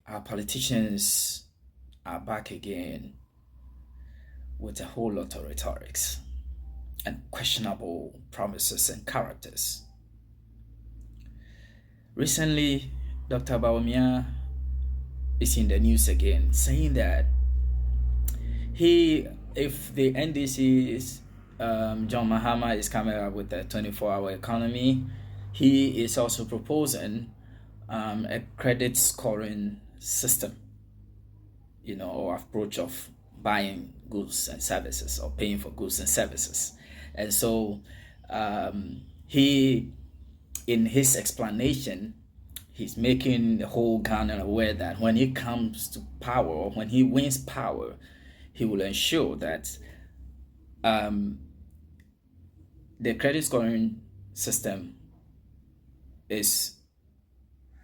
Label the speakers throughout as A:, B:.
A: Our politicians are back again with a whole lot of rhetorics and questionable promises and characters. Recently, Dr. Bawumia is in the news again, saying that if the NDC's John Mahama is coming up with a 24-hour economy, he is also proposing a credit scoring system, or approach of buying goods and services or paying for goods and services. And so he, in his explanation, he's making the whole Ghana aware that when he comes to power, or when he wins power, he will ensure that the credit scoring system is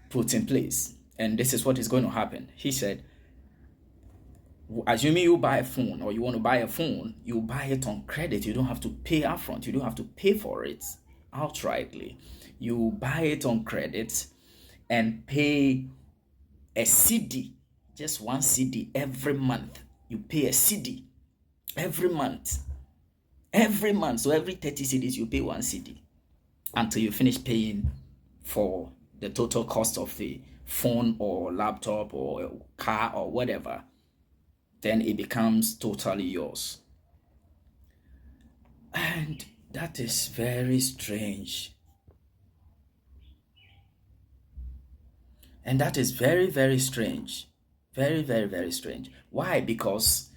A: put in place. And this is what is going to happen. He said, assuming you buy a phone, or you want to buy a phone, you buy it on credit. You don't have to pay upfront. You don't have to pay for it outrightly. You buy it on credit and pay a CD, just one CD every month. You pay a CD every month. So every 30 CDs you pay one CD until you finish paying for the total cost of the phone or laptop or car or whatever. Then it becomes totally yours. And that is very strange. And that is very, very strange. Very, very, very strange. Why? Because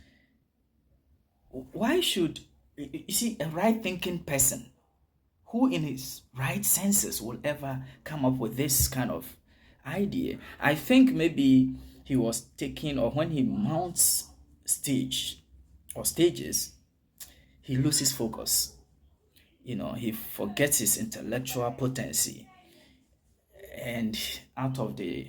A: why should, you see, a right-thinking person who in his right senses will ever come up with this kind of idea? I think maybe he was taking, or when he mounts stage or stages, he loses focus. He forgets his intellectual potency, and out of the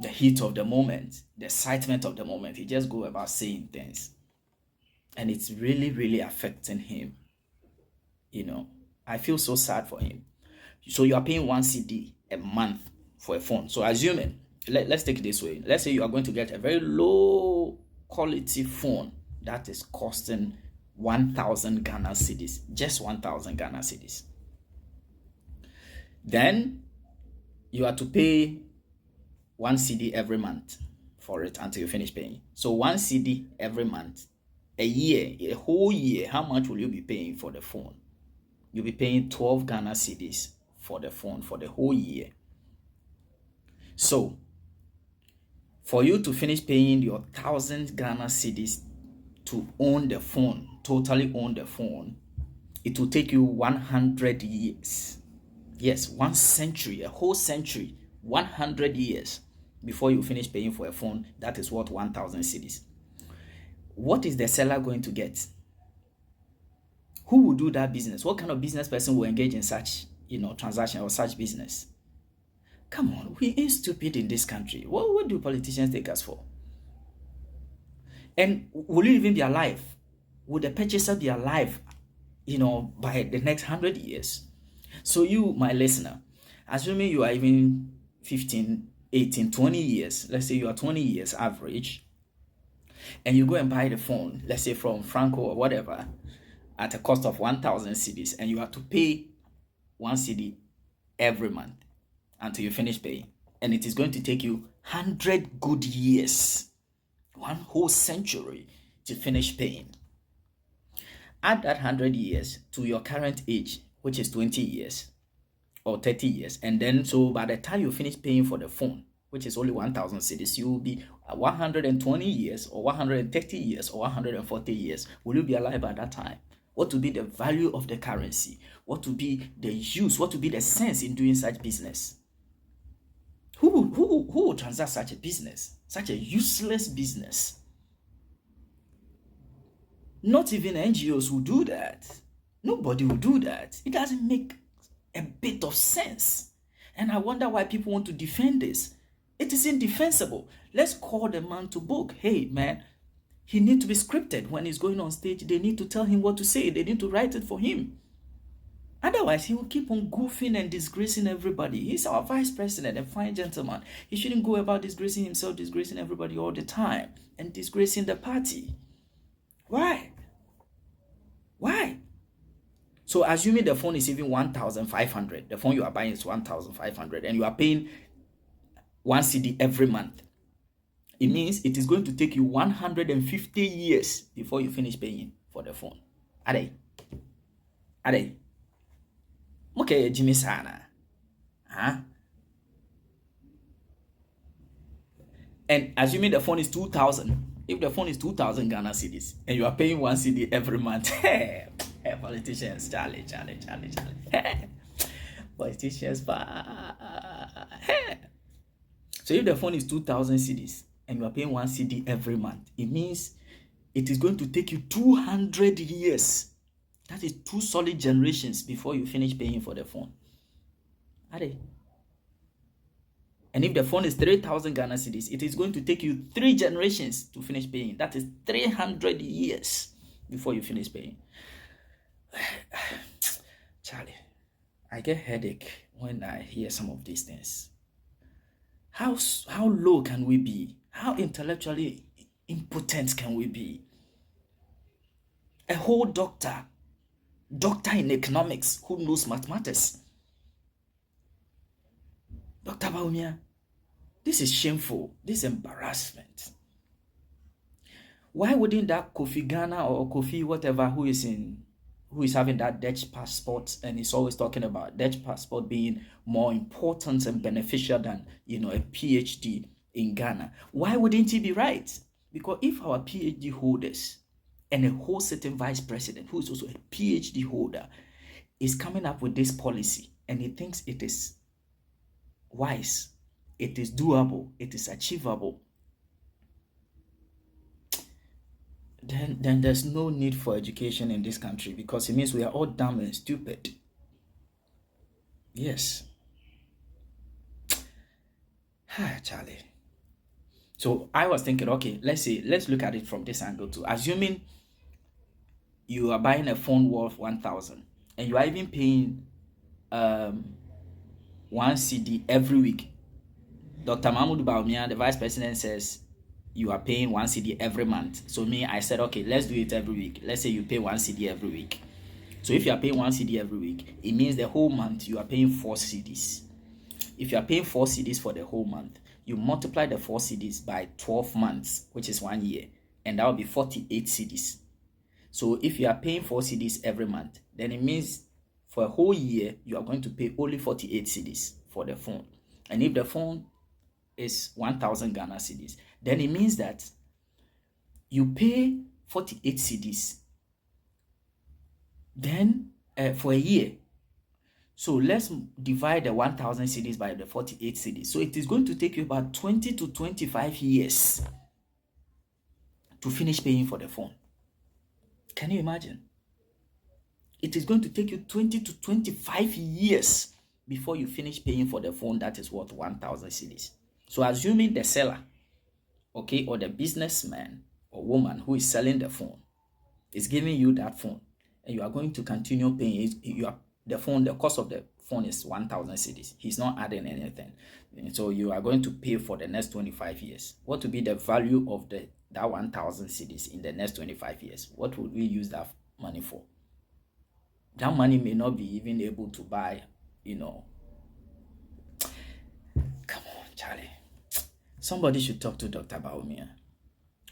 A: heat of the moment, the excitement of the moment, he just go about saying things, and it's really, really affecting him. I feel so sad for him. So you are paying one CD a month for a phone. So assuming, let's take it this way. Let's say you are going to get a very low quality phone that is costing 1,000 Ghana cedis, just 1,000 Ghana cedis. Then you are to pay one CD every month for it until you finish paying. So one CD every month, a whole year, how much will you be paying for the phone? You'll be paying 12 Ghana cedis for the phone for the whole year. So for you to finish paying your 1,000 Ghana cedis to own the phone, totally own the phone, it will take you 100 years. Yes, 1 century, a whole century, 100 years before you finish paying for a phone that is worth 1,000 cedis. What is the seller going to get? Who will do that business? What kind of business person will engage in such, transaction or such business? Come on, we ain't stupid in this country. What do politicians take us for? And will you even be alive? Will the purchaser be alive, by the next 100 years? So you, my listener, assuming you are even 15, 18, 20 years, let's say you are 20 years average, and you go and buy the phone, let's say from Franco or whatever, at a cost of 1,000 cedis, and you have to pay one CD every month until you finish paying. And it is going to take you 100 good years, one whole century to finish paying. Add that 100 years to your current age, which is 20 years or 30 years. And then, so by the time you finish paying for the phone, which is only 1,000 cedis, you will be 120 years or 130 years or 140 years. Will you be alive at that time? What will be the value of the currency? What will be the use? What will be the sense in doing such business? Who will transact such a business? Such a useless business? Not even NGOs will do that. Nobody will do that. It doesn't make a bit of sense. And I wonder why people want to defend this. It is indefensible. Let's call the man to book. Hey, man, he needs to be scripted when he's going on stage. They need to tell him what to say. They need to write it for him. Otherwise, he will keep on goofing and disgracing everybody. He's our vice president, a fine gentleman. He shouldn't go about disgracing himself, disgracing everybody all the time, and disgracing the party. Why? Why? So assuming the phone is even 1,500, the phone you are buying is 1,500, and you are paying 1 CD every month. It means it is going to take you 150 years before you finish paying for the phone. Are they? Okay, Jimmy Sana. Huh? And assuming the phone is 2,000, if the phone is 2,000 Ghana cedis and you are paying 1 CD every month, hey, politicians, Charlie. Hey, politicians, hey. So if the phone is 2,000 cedis and you are paying 1 CD every month, it means it is going to take you 200 years. That is 2 solid generations before you finish paying for the phone. Are they? And if the phone is 3,000 Ghana cedis, it is going to take you 3 generations to finish paying. That is 300 years before you finish paying. Charlie, I get headache when I hear some of these things. How low can we be? How intellectually impotent can we be? A whole doctor in economics who knows mathematics. Dr. Bawumia, this is shameful. This is embarrassment. Why wouldn't that Kofi Ghana or Kofi whatever who is having that Dutch passport and is always talking about Dutch passport being more important and beneficial than a PhD in Ghana? Why wouldn't he be right? Because if our PhD holders and a whole certain vice president who is also a PhD holder is coming up with this policy and he thinks it is wise, it is doable, it is achievable, then there's no need for education in this country, because it means we are all dumb and stupid. Yes. Charlie. So I was thinking, okay, let's look at it from this angle too. Assuming you are buying a phone worth 1,000 and you are even paying 1 CD every week. Dr. Mahmoud Bawumia, the vice president, says you are paying 1 CD every month. So I said, okay, let's do it every week. Let's say you pay 1 CD every week. So if you are paying 1 CD every week, it means the whole month you are paying 4 CDs. If you are paying 4 CDs for the whole month, you multiply the 4 CDs by 12 months, which is 1 year, and that will be 48 CDs. So if you are paying 4 CDs every month, then it means for a whole year, you are going to pay only 48 CDs for the phone. And if the phone is 1,000 Ghana cedis, then it means that you pay 48 CDs then for a year. So let's divide the 1,000 CDs by the 48 CDs. So it is going to take you about 20 to 25 years to finish paying for the phone. Can you imagine? It is going to take you 20 to 25 years before you finish paying for the phone that is worth 1,000 CDs. So assuming the seller, okay, or the businessman or woman who is selling the phone is giving you that phone, and you are going to continue paying the cost of the phone is 1,000 CDs. He's not adding anything. And so you are going to pay for the next 25 years. What would be the value of that 1,000 CDs in the next 25 years? What would we use that money for? That money may not be even able to buy, Come on, Charlie. Somebody should talk to Dr. Bawumia.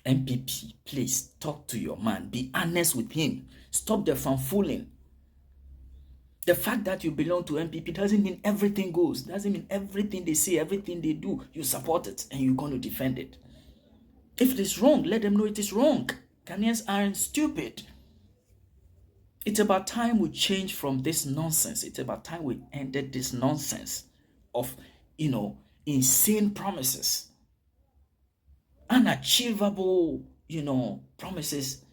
A: MPP, please talk to your man. Be honest with him. Stop the fanfooling. The fact that you belong to MPP doesn't mean everything goes. Doesn't mean everything they say, everything they do, you support it and you're going to defend it. If it is wrong, let them know it is wrong. Ghanaians aren't stupid. It's about time we change from this nonsense. It's about time we ended this nonsense of, insane promises. Unachievable, promises.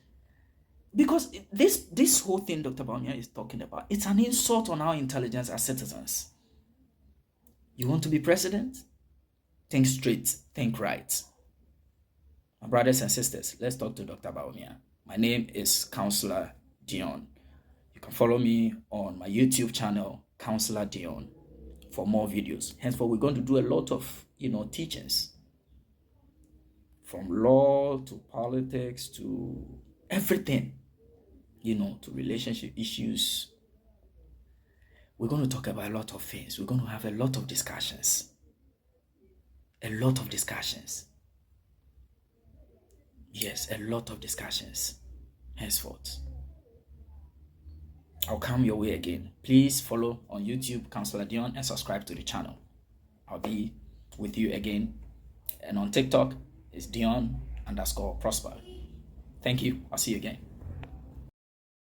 A: Because this whole thing Dr. Bawumia is talking about, it's an insult on our intelligence as citizens. You want to be president? Think straight, think right. My brothers and sisters, let's talk to Dr. Bawumia. My name is Counselor Dion. You can follow me on my YouTube channel, Counselor Dion, for more videos. Henceforth, we're going to do a lot of, teachings from law to politics to everything, to relationship issues. We're going to talk about a lot of things. We're going to have a lot of discussions. A lot of discussions. Yes, a lot of discussions. Henceforth, I'll come your way again. Please follow on YouTube, Counselor Dion, and subscribe to the channel. I'll be with you again. And on TikTok, it's Dion_Prosper. Thank you. I'll see you again.